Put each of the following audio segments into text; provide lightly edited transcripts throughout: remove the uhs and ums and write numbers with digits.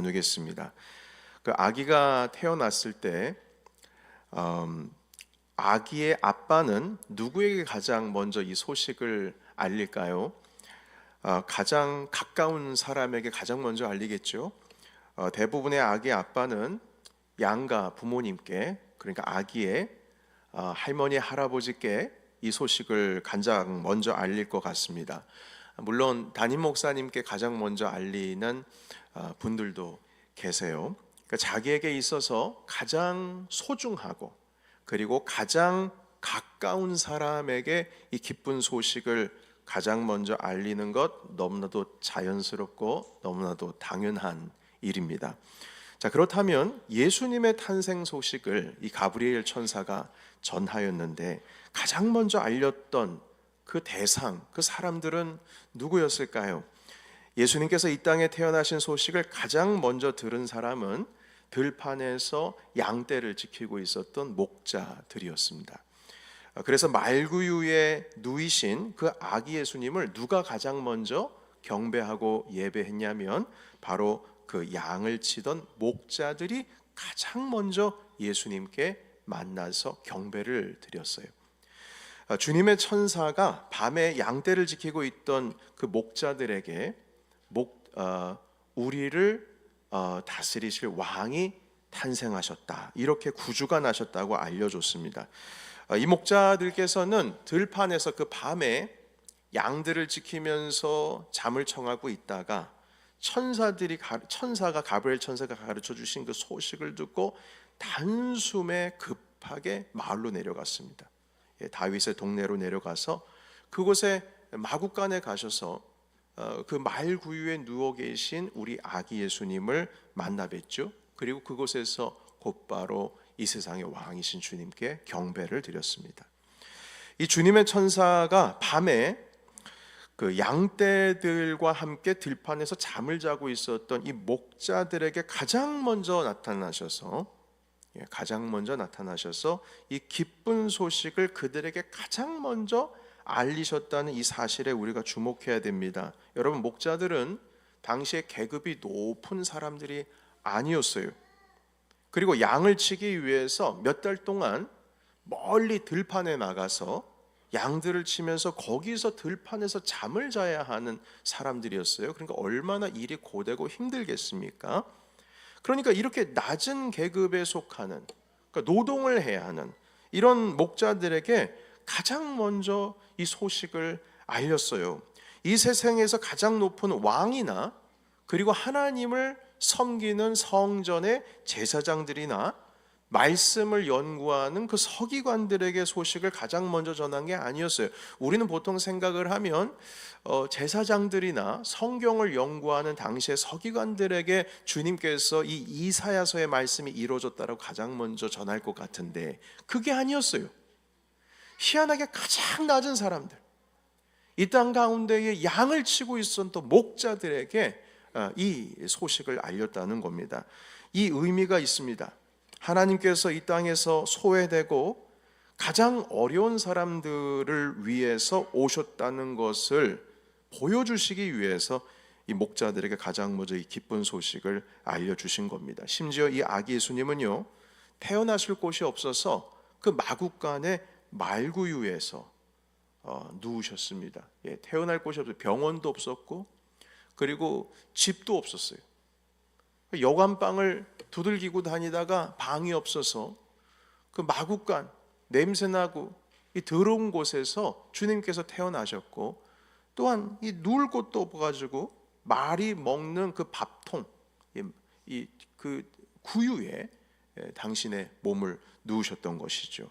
나누겠습니다. 그 아기가 태어났을 때 아기의 아빠는 누구에게 가장 먼저 이 소식을 알릴까요? 가장 가까운 사람에게 가장 먼저 알리겠죠. 대부분의 아기의 아빠는 양가 부모님께, 그러니까 아기의 할머니 할아버지께 이 소식을 가장 먼저 알릴 것 같습니다. 물론 담임 목사님께 가장 먼저 알리는 분들도 계세요. 그러니까 자기에게 있어서 가장 소중하고 그리고 가장 가까운 사람에게 이 기쁜 소식을 가장 먼저 알리는 것 너무나도 자연스럽고 너무나도 당연한 일입니다. 자, 그렇다면 예수님의 탄생 소식을 이 가브리엘 천사가 전하였는데 가장 먼저 알렸던 그 대상, 그 사람들은 누구였을까요? 예수님께서 이 땅에 태어나신 소식을 가장 먼저 들은 사람은 들판에서 양떼를 지키고 있었던 목자들이었습니다. 그래서 말구유에 누이신 그 아기 예수님을 누가 가장 먼저 경배하고 예배했냐면 바로 그 양을 치던 목자들이 가장 먼저 예수님께 만나서 경배를 드렸어요. 주님의 천사가 밤에 양떼를 지키고 있던 그 목자들에게 우리를 다스리실 왕이 탄생하셨다, 이렇게 구주가 나셨다고 알려줬습니다. 이 목자들께서는 들판에서 그 밤에 양들을 지키면서 잠을 청하고 있다가 천사가 가브리엘 천사가 가르쳐 주신 그 소식을 듣고 단숨에 급하게 마을로 내려갔습니다. 다윗의 동네로 내려가서 그곳에 마구간에 가셔서 그 마을 구유에 누워 계신 우리 아기 예수님을 만나 뵀죠. 그리고 그곳에서 곧바로 이 세상의 왕이신 주님께 경배를 드렸습니다. 이 주님의 천사가 밤에 그 양떼들과 함께 들판에서 잠을 자고 있었던 이 목자들에게 가장 먼저 나타나셔서 이 기쁜 소식을 그들에게 가장 먼저 알리셨다는 이 사실에 우리가 주목해야 됩니다. 여러분, 목자들은 당시에 계급이 높은 사람들이 아니었어요. 그리고 양을 치기 위해서 몇 달 동안 멀리 들판에 나가서 양들을 치면서 거기서 들판에서 잠을 자야 하는 사람들이었어요. 그러니까 얼마나 일이 고되고 힘들겠습니까? 그러니까 이렇게 낮은 계급에 속하는, 그러니까 노동을 해야 하는 이런 목자들에게 가장 먼저 이 소식을 알렸어요. 이 세상에서 가장 높은 왕이나 그리고 하나님을 섬기는 성전의 제사장들이나 말씀을 연구하는 그 서기관들에게 소식을 가장 먼저 전한 게 아니었어요. 우리는 보통 생각을 하면 제사장들이나 성경을 연구하는 당시의 서기관들에게 주님께서 이 이사야서의 말씀이 이루어졌다고 가장 먼저 전할 것 같은데 그게 아니었어요. 희한하게 가장 낮은 사람들, 이 땅 가운데에 양을 치고 있었던 목자들에게 이 소식을 알렸다는 겁니다. 이 의미가 있습니다. 하나님께서 이 땅에서 소외되고 가장 어려운 사람들을 위해서 오셨다는 것을 보여주시기 위해서 이 목자들에게 가장 먼저 이 기쁜 소식을 알려주신 겁니다. 심지어 이 아기 예수님은요, 태어나실 곳이 없어서 그 마구간의 말구유에서 누우셨습니다. 태어날 곳이 없어서 병원도 없었고 그리고 집도 없었어요. 여관방을 두들기고 다니다가 방이 없어서 그 마구간 냄새나고 이 더러운 곳에서 주님께서 태어나셨고, 또한 이 누울 곳도 없어가지고 말이 먹는 그 밥통, 그 구유에 당신의 몸을 누우셨던 것이죠.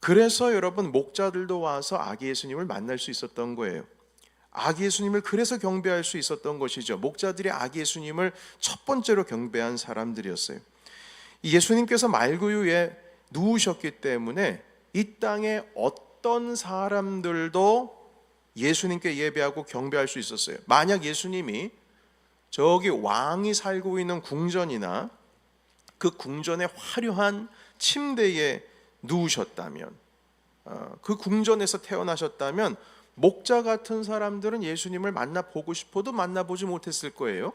그래서 여러분, 목자들도 와서 아기 예수님을 만날 수 있었던 거예요. 아기 예수님을 그래서 경배할 수 있었던 것이죠. 목자들이 아기 예수님을 첫 번째로 경배한 사람들이었어요. 예수님께서 말구유에 누우셨기 때문에 이 땅에 어떤 사람들도 예수님께 예배하고 경배할 수 있었어요. 만약 예수님이 저기 왕이 살고 있는 궁전이나 그 궁전의 화려한 침대에 누우셨다면, 그 궁전에서 태어나셨다면 목자 같은 사람들은 예수님을 만나보고 싶어도 만나보지 못했을 거예요.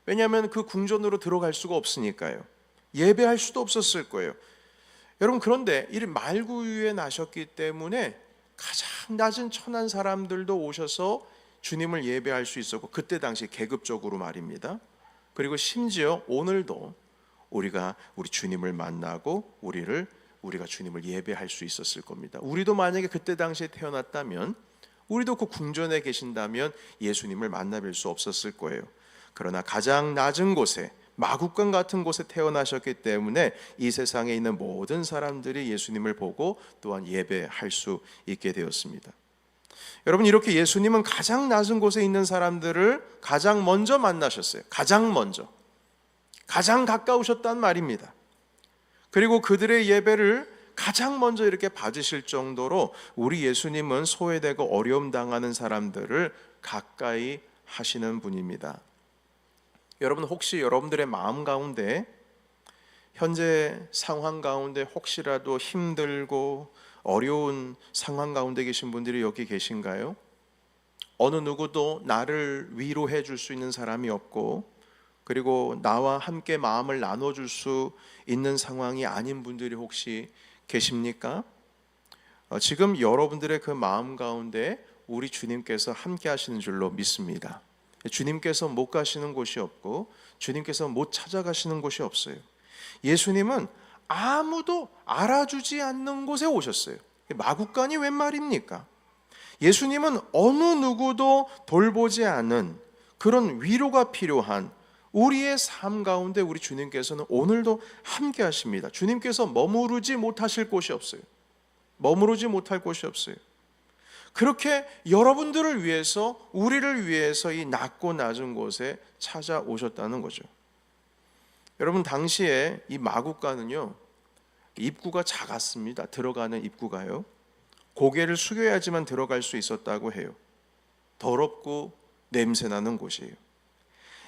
왜냐하면 그 궁전으로 들어갈 수가 없으니까요. 예배할 수도 없었을 거예요. 여러분, 그런데 이 말구유에 나셨기 때문에 가장 낮은 천한 사람들도 오셔서 주님을 예배할 수 있었고, 그때 당시 계급적으로 말입니다. 그리고 심지어 오늘도 우리가 우리 주님을 만나고 우리가 주님을 예배할 수 있었을 겁니다. 우리도 만약에 그때 당시에 태어났다면, 우리도 그 궁전에 계신다면 예수님을 만나뵐 수 없었을 거예요. 그러나 가장 낮은 곳에, 마구간 같은 곳에 태어나셨기 때문에 이 세상에 있는 모든 사람들이 예수님을 보고 또한 예배할 수 있게 되었습니다. 여러분, 이렇게 예수님은 가장 낮은 곳에 있는 사람들을 가장 먼저 만나셨어요. 가장 먼저, 가장 가까우셨단 말입니다. 그리고 그들의 예배를 가장 먼저 이렇게 받으실 정도로 우리 예수님은 소외되고 어려움 당하는 사람들을 가까이 하시는 분입니다. 여러분, 혹시 여러분들의 마음 가운데 현재 상황 가운데 혹시라도 힘들고 어려운 상황 가운데 계신 분들이 여기 계신가요? 어느 누구도 나를 위로해 줄 수 있는 사람이 없고, 그리고 나와 함께 마음을 나눠줄 수 있는 상황이 아닌 분들이 혹시 계십니까? 지금 여러분들의 그 마음 가운데 우리 주님께서 함께 하시는 줄로 믿습니다. 주님께서 못 가시는 곳이 없고 주님께서 못 찾아가시는 곳이 없어요. 예수님은 아무도 알아주지 않는 곳에 오셨어요. 마구간이 웬 말입니까? 예수님은 어느 누구도 돌보지 않은 그런 위로가 필요한 우리의 삶 가운데 우리 주님께서는 오늘도 함께 하십니다. 주님께서 머무르지 못하실 곳이 없어요. 머무르지 못할 곳이 없어요. 그렇게 여러분들을 위해서, 우리를 위해서 이 낮고 낮은 곳에 찾아오셨다는 거죠. 여러분, 당시에 이 마구간은요, 입구가 작았습니다. 들어가는 입구가요. 고개를 숙여야지만 들어갈 수 있었다고 해요. 더럽고 냄새나는 곳이에요.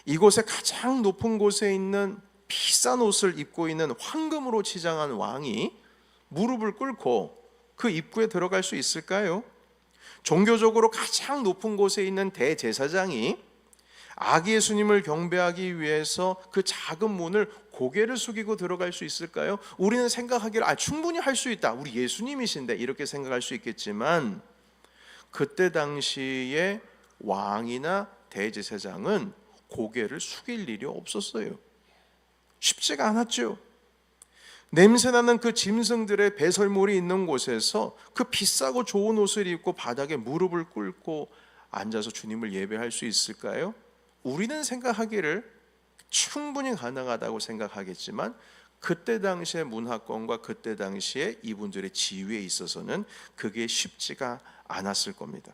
이곳에 가장 높은 곳에 있는 비싼 옷을 입고 있는 황금으로 치장한 왕이 무릎을 꿇고 그 입구에 들어갈 수 있을까요? 종교적으로 가장 높은 곳에 있는 대제사장이 아기 예수님을 경배하기 위해서 그 작은 문을 고개를 숙이고 들어갈 수 있을까요? 우리는 생각하기를 충분히 할 수 있다, 우리 예수님이신데, 이렇게 생각할 수 있겠지만 그때 당시에 왕이나 대제사장은 고개를 숙일 일이 없었어요. 쉽지가 않았죠. 냄새나는 그 짐승들의 배설물이 있는 곳에서 그 비싸고 좋은 옷을 입고 바닥에 무릎을 꿇고 앉아서 주님을 예배할 수 있을까요? 우리는 생각하기를 충분히 가능하다고 생각하겠지만 그때 당시의 문화권과 그때 당시에 이분들의 지위에 있어서는 그게 쉽지가 않았을 겁니다.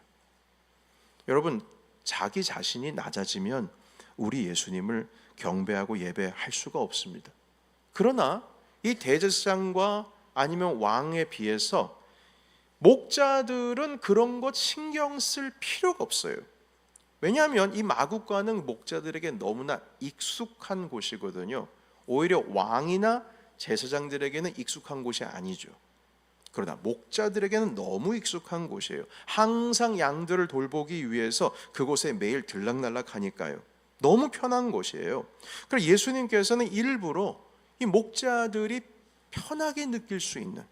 여러분, 자기 자신이 낮아지면 우리 예수님을 경배하고 예배할 수가 없습니다. 그러나 이 대제사장과 아니면 왕에 비해서 목자들은 그런 것 신경 쓸 필요가 없어요. 왜냐하면 이 마구간은 목자들에게 너무나 익숙한 곳이거든요. 오히려 왕이나 제사장들에게는 익숙한 곳이 아니죠. 그러나 목자들에게는 너무 익숙한 곳이에요. 항상 양들을 돌보기 위해서 그곳에 매일 들락날락 하니까요. 너무 편한 곳이에요. 그래서 예수님께서는 일부러 이 목자들이 편하게 느낄 수 있는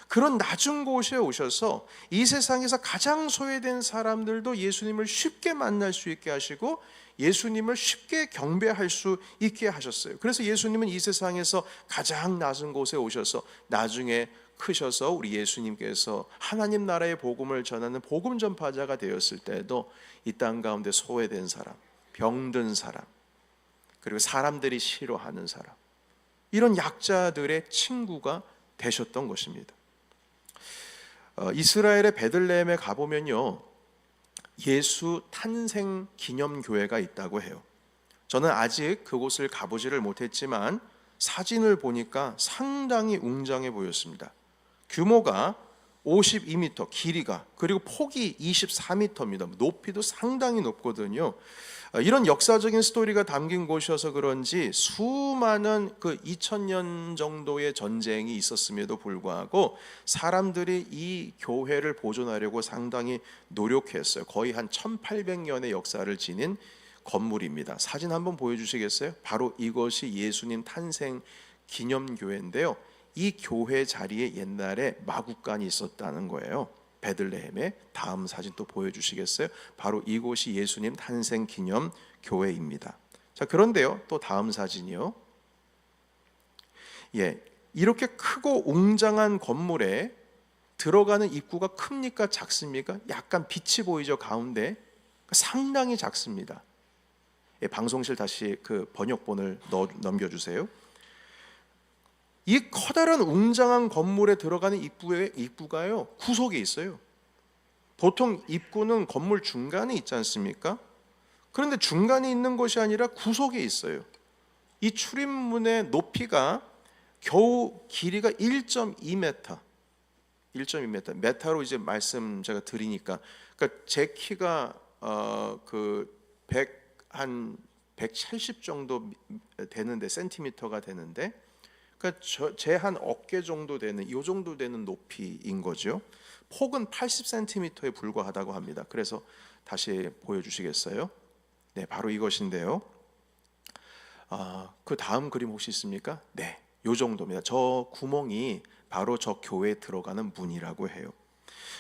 그런 낮은 곳에 오셔서 이 세상에서 가장 소외된 사람들도 예수님을 쉽게 만날 수 있게 하시고 예수님을 쉽게 경배할 수 있게 하셨어요. 그래서 예수님은 이 세상에서 가장 낮은 곳에 오셔서 나중에 크셔서 우리 예수님께서 하나님 나라의 복음을 전하는 복음 전파자가 되었을 때도 이 땅 가운데 소외된 사람, 병든 사람, 그리고 사람들이 싫어하는 사람, 이런 약자들의 친구가 되셨던 것입니다. 이스라엘의 베들레헴에 가보면요, 예수 탄생 기념교회가 있다고 해요. 저는 아직 그곳을 가보지를 못했지만 사진을 보니까 상당히 웅장해 보였습니다. 규모가 52m, 길이가, 그리고 폭이 24m입니다. 높이도 상당히 높거든요. 이런 역사적인 스토리가 담긴 곳이어서 그런지 수많은 그 2000년 정도의 전쟁이 있었음에도 불구하고 사람들이 이 교회를 보존하려고 상당히 노력했어요. 거의 한 1800년의 역사를 지닌 건물입니다. 사진 한번 보여주시겠어요? 바로 이것이 예수님 탄생 기념교회인데요. 이 교회 자리에 옛날에 마구간이 있었다는 거예요. 베들레헴에. 다음 사진 또 보여주시겠어요? 바로 이곳이 예수님 탄생 기념 교회입니다. 자, 그런데요, 또 다음 사진이요. 이렇게 크고 웅장한 건물에 들어가는 입구가 큽니까 작습니까? 약간 빛이 보이죠, 가운데. 상당히 작습니다. 방송실 다시 그 번역본을 넘겨주세요. 이 커다란 웅장한 건물에 들어가는 입구가요, 구석에 있어요. 보통 입구는 건물 중간에 있지 않습니까? 그런데 중간에 있는 것이 아니라 구석에 있어요. 이 출입문의 높이가 겨우 길이가 1.2m, 1.2m, 메타로 이제 말씀 제가 드리니까, 그러니까 제 키가 한 170 정도 되는데, 센티미터가 되는데, 그러니까 제 한 어깨 정도 되는, 이 정도 되는 높이인 거죠. 폭은 80cm에 불과하다고 합니다. 그래서 다시 보여주시겠어요? 네, 바로 이것인데요. 그 다음 그림 혹시 있습니까? 네, 요 정도입니다. 저 구멍이 바로 저 교회에 들어가는 문이라고 해요.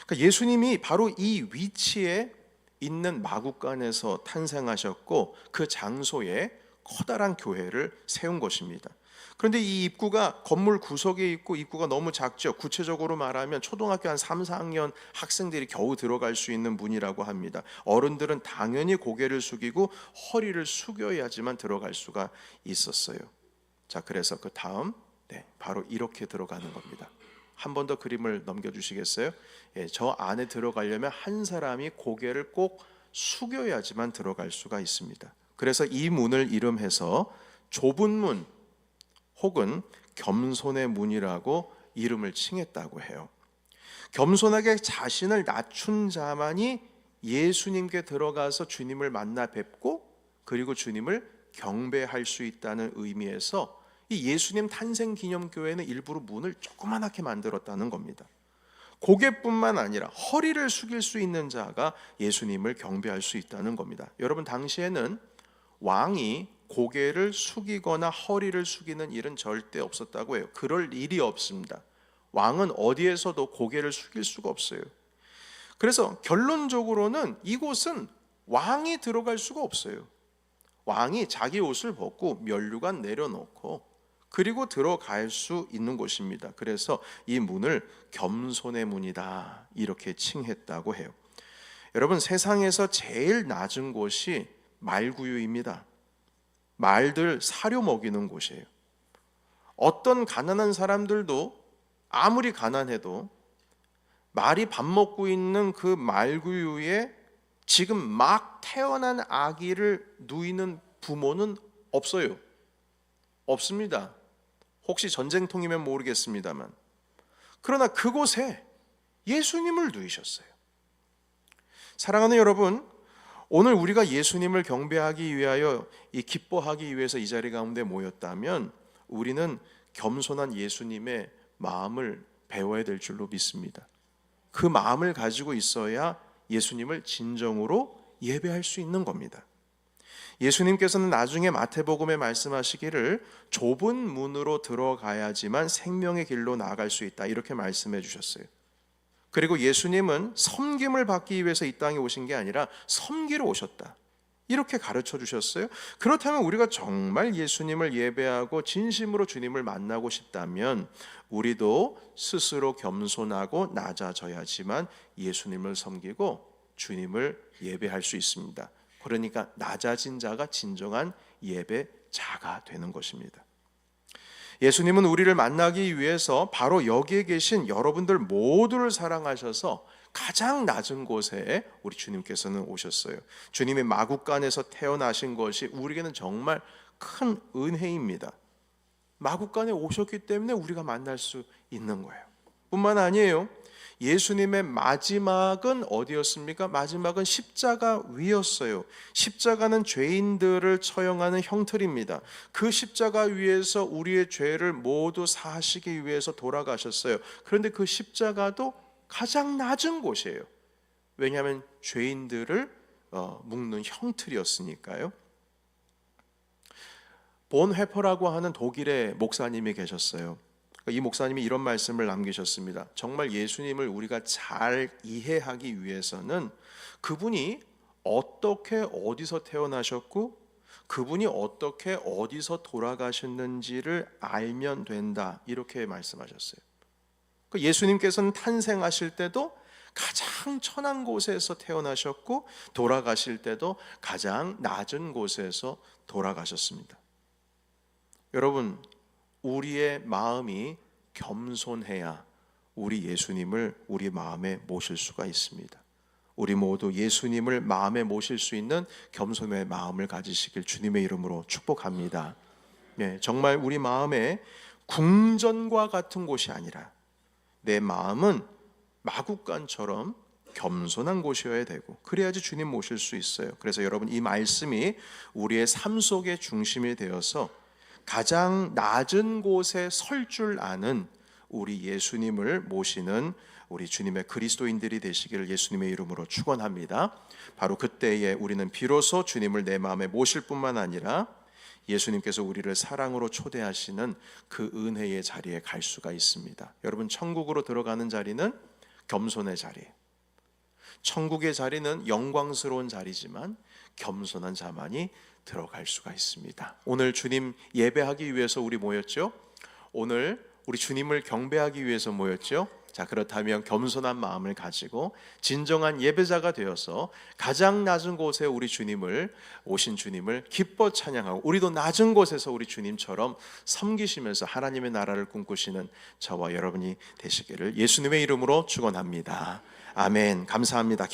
그러니까 예수님이 바로 이 위치에 있는 마구간에서 탄생하셨고, 그 장소에 커다란 교회를 세운 것입니다. 그런데 이 입구가 건물 구석에 있고, 입구가 너무 작죠. 구체적으로 말하면 초등학교 한 3, 4학년 학생들이 겨우 들어갈 수 있는 문이라고 합니다. 어른들은 당연히 고개를 숙이고 허리를 숙여야지만 들어갈 수가 있었어요. 자, 그래서 그 다음, 바로 이렇게 들어가는 겁니다. 한 번 더 그림을 넘겨주시겠어요? 저 안에 들어가려면 한 사람이 고개를 꼭 숙여야지만 들어갈 수가 있습니다. 그래서 이 문을 이름해서 좁은 문 혹은 겸손의 문이라고 이름을 칭했다고 해요. 겸손하게 자신을 낮춘 자만이 예수님께 들어가서 주님을 만나 뵙고, 그리고 주님을 경배할 수 있다는 의미에서 이 예수님 탄생 기념교회는 일부러 문을 조그맣게 만들었다는 겁니다. 고개뿐만 아니라 허리를 숙일 수 있는 자가 예수님을 경배할 수 있다는 겁니다. 여러분, 당시에는 왕이 고개를 숙이거나 허리를 숙이는 일은 절대 없었다고 해요. 그럴 일이 없습니다. 왕은 어디에서도 고개를 숙일 수가 없어요. 그래서 결론적으로는 이곳은 왕이 들어갈 수가 없어요. 왕이 자기 옷을 벗고 면류관 내려놓고 그리고 들어갈 수 있는 곳입니다. 그래서 이 문을 겸손의 문이다 이렇게 칭했다고 해요. 여러분, 세상에서 제일 낮은 곳이 말구유입니다. 말들 사료 먹이는 곳이에요. 어떤 가난한 사람들도 아무리 가난해도 말이 밥 먹고 있는 그 말구유에 지금 막 태어난 아기를 누이는 부모는 없어요. 없습니다. 혹시 전쟁통이면 모르겠습니다만. 그러나 그곳에 예수님을 누이셨어요. 사랑하는 여러분, 오늘 우리가 예수님을 경배하기 위하여, 기뻐하기 위해서 이 자리 가운데 모였다면 우리는 겸손한 예수님의 마음을 배워야 될 줄로 믿습니다. 그 마음을 가지고 있어야 예수님을 진정으로 예배할 수 있는 겁니다. 예수님께서는 나중에 마태복음에 말씀하시기를 좁은 문으로 들어가야지만 생명의 길로 나아갈 수 있다 이렇게 말씀해 주셨어요. 그리고 예수님은 섬김을 받기 위해서 이 땅에 오신 게 아니라 섬기러 오셨다 이렇게 가르쳐 주셨어요. 그렇다면 우리가 정말 예수님을 예배하고 진심으로 주님을 만나고 싶다면 우리도 스스로 겸손하고 낮아져야지만 예수님을 섬기고 주님을 예배할 수 있습니다. 그러니까 낮아진 자가 진정한 예배자가 되는 것입니다. 예수님은 우리를 만나기 위해서 바로 여기에 계신 여러분들 모두를 사랑하셔서 가장 낮은 곳에 우리 주님께서는 오셨어요. 주님의 마구간에서 태어나신 것이 우리에게는 정말 큰 은혜입니다. 마구간에 오셨기 때문에 우리가 만날 수 있는 거예요. 뿐만 아니에요. 예수님의 마지막은 어디였습니까? 마지막은 십자가 위였어요. 십자가는 죄인들을 처형하는 형틀입니다. 그 십자가 위에서 우리의 죄를 모두 사하시기 위해서 돌아가셨어요. 그런데 그 십자가도 가장 낮은 곳이에요. 왜냐하면 죄인들을 묶는 형틀이었으니까요. 본회퍼라고 하는 독일의 목사님이 계셨어요. 이 목사님이 이런 말씀을 남기셨습니다. 정말 예수님을 우리가 잘 이해하기 위해서는 그분이 어떻게 어디서 태어나셨고 그분이 어떻게 어디서 돌아가셨는지를 알면 된다, 이렇게 말씀하셨어요. 예수님께서는 탄생하실 때도 가장 천한 곳에서 태어나셨고 돌아가실 때도 가장 낮은 곳에서 돌아가셨습니다. 여러분, 우리의 마음이 겸손해야 우리 예수님을 우리 마음에 모실 수가 있습니다. 우리 모두 예수님을 마음에 모실 수 있는 겸손의 마음을 가지시길 주님의 이름으로 축복합니다. 정말 우리 마음에 궁전과 같은 곳이 아니라 내 마음은 마국간처럼 겸손한 곳이어야 되고, 그래야지 주님 모실 수 있어요. 그래서 여러분, 이 말씀이 우리의 삶 속의 중심이 되어서 가장 낮은 곳에 설 줄 아는 우리 예수님을 모시는 우리 주님의 그리스도인들이 되시기를 예수님의 이름으로 축원합니다. 바로 그때에 우리는 비로소 주님을 내 마음에 모실 뿐만 아니라 예수님께서 우리를 사랑으로 초대하시는 그 은혜의 자리에 갈 수가 있습니다. 여러분, 천국으로 들어가는 자리는 겸손의 자리, 천국의 자리는 영광스러운 자리지만 겸손한 자만이 들어갈 수가 있습니다. 오늘 주님 예배하기 위해서 우리 모였죠? 오늘 우리 주님을 경배하기 위해서 모였죠? 자, 그렇다면 겸손한 마음을 가지고 진정한 예배자가 되어서 가장 낮은 곳에 우리 주님을, 오신 주님을 기뻐 찬양하고, 우리도 낮은 곳에서 우리 주님처럼 섬기시면서 하나님의 나라를 꿈꾸시는 저와 여러분이 되시기를 예수님의 이름으로 축원합니다. 아멘. 감사합니다.